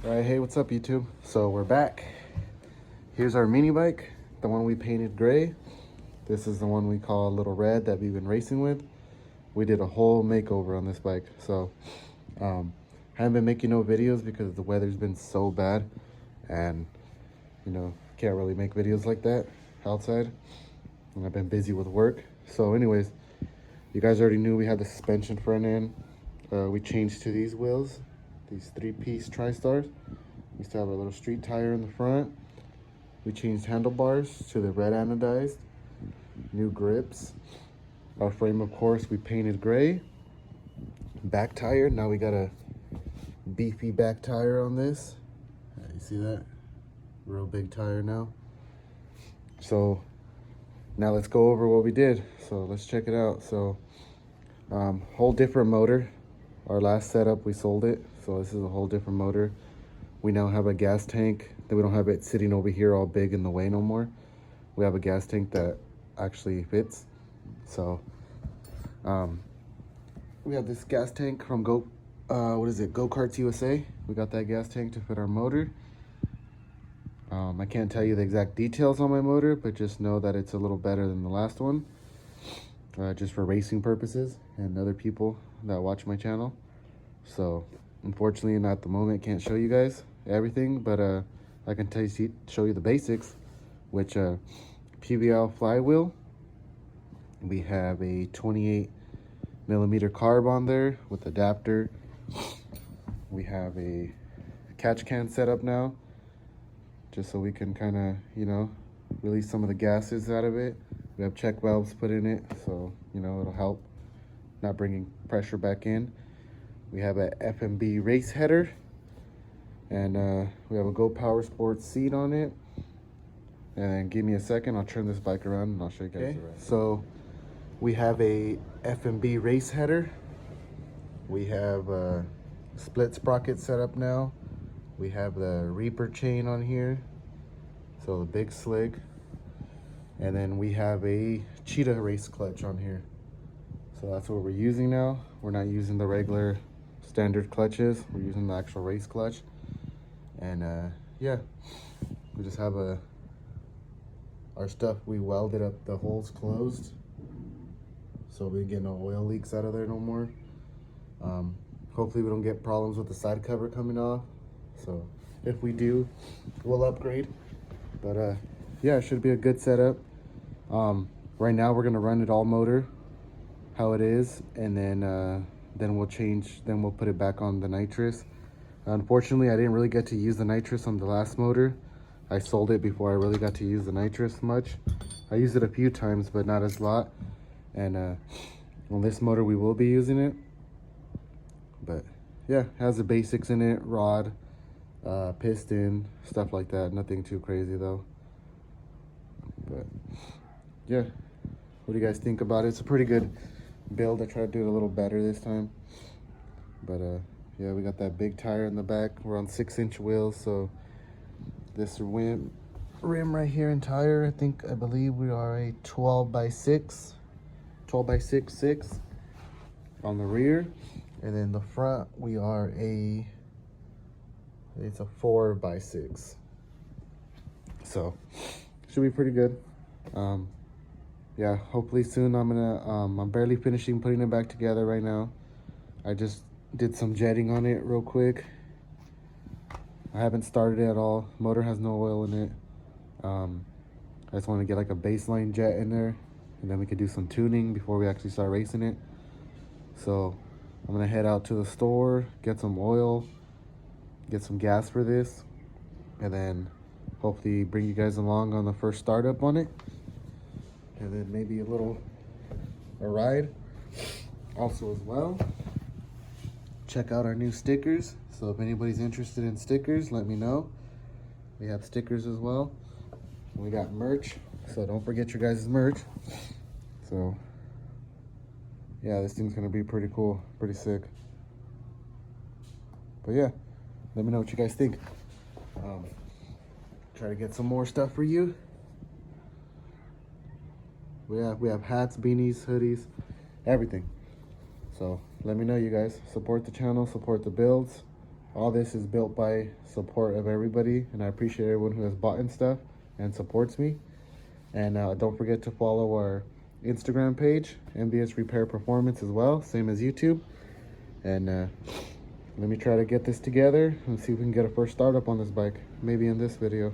Alright, hey, what's up YouTube? So we're back. Here's our mini bike, the one we painted gray. This is the one we call Little Red that we've been racing with. We did a whole makeover on this bike. So I haven't been making no videos because the weather's been so bad, and can't really make videos like that outside, and I've been busy with work. So anyways, you guys already knew we had the suspension front end. We changed to these wheels, these 3-piece tri-stars. We used to have a little street tire in the front. We changed handlebars to the red anodized, new grips. Our frame, of course, we painted gray. Back tire, now we got a beefy back tire on this. You see that? Real big tire now. So now let's go over what we did. So let's check it out. So whole different motor. Our last setup, we sold it. So this is a whole different motor. We now have a gas tank. That we don't have it sitting over here all big in the way no more. We have a gas tank that actually fits. So we have this gas tank from Go-Karts USA. We got that gas tank to fit our motor. I can't tell you the exact details on my motor, but just know that it's a little better than the last one, just for racing purposes and other people that watch my channel. So unfortunately, not at the moment, can't show you guys everything, but I can show you the basics, which PVL flywheel. We have a 28mm carb on there with adapter. We have a catch can set up now, just so we can kind of, release some of the gases out of it. We have check valves put in it, so, it'll help not bringing pressure back in. We have a FMB race header, and we have a Go Power Sports seat on it. And give me a second, I'll turn this bike around and I'll show you guys the rest. So we have a FMB race header. We have a split sprocket set up now. We have the Reaper chain on here, so the big slick. And then we have a Cheetah race clutch on here. So that's what we're using now. We're not using the regular standard clutches. We're using the actual race clutch. And yeah, we just have our stuff, we welded up the holes closed, so we get no oil leaks out of there no more. Hopefully we don't get problems with the side cover coming off. So if we do, we'll upgrade. But yeah, it should be a good setup. Right now we're gonna run it all motor, how it is, and then we'll put it back on the nitrous. Unfortunately, I didn't really get to use the nitrous on the last motor. I sold it before I really got to use the nitrous much. I used it a few times, but not as lot. And on this motor, we will be using it. But yeah, it has the basics in it: rod, piston, stuff like that. Nothing too crazy though. But yeah, what do you guys think about it? It's a pretty good build. I tried to do it a little better this time. But yeah, we got that big tire in the back. We're on 6-inch wheels, so this rim right here and tire, I believe we are a 12x6 on the rear. And then the front, we are it's a 4x6. So should be pretty good. Yeah, hopefully soon. I'm barely finishing putting it back together right now. I just did some jetting on it real quick. I haven't started it at all. Motor has no oil in it. I just want to get like a baseline jet in there, and then we could do some tuning before we actually start racing it. So I'm gonna head out to the store, get some oil, get some gas for this, and then hopefully bring you guys along on the first startup on it, and then maybe a ride also as well. Check out our new stickers. So if anybody's interested in stickers, let me know. We have stickers as well. We got merch, so don't forget your guys' merch. So yeah, this thing's gonna be pretty cool, pretty sick. But yeah, let me know what you guys think. Try to get some more stuff for you. We have hats, beanies, hoodies, everything. So let me know, you guys. Support the channel, support the builds. All this is built by support of everybody, and I appreciate everyone who has bought and stuff and supports me. And don't forget to follow our Instagram page, EnviousRepairPerformace as well, same as YouTube. And let me try to get this together and see if we can get a first startup on this bike, maybe in this video.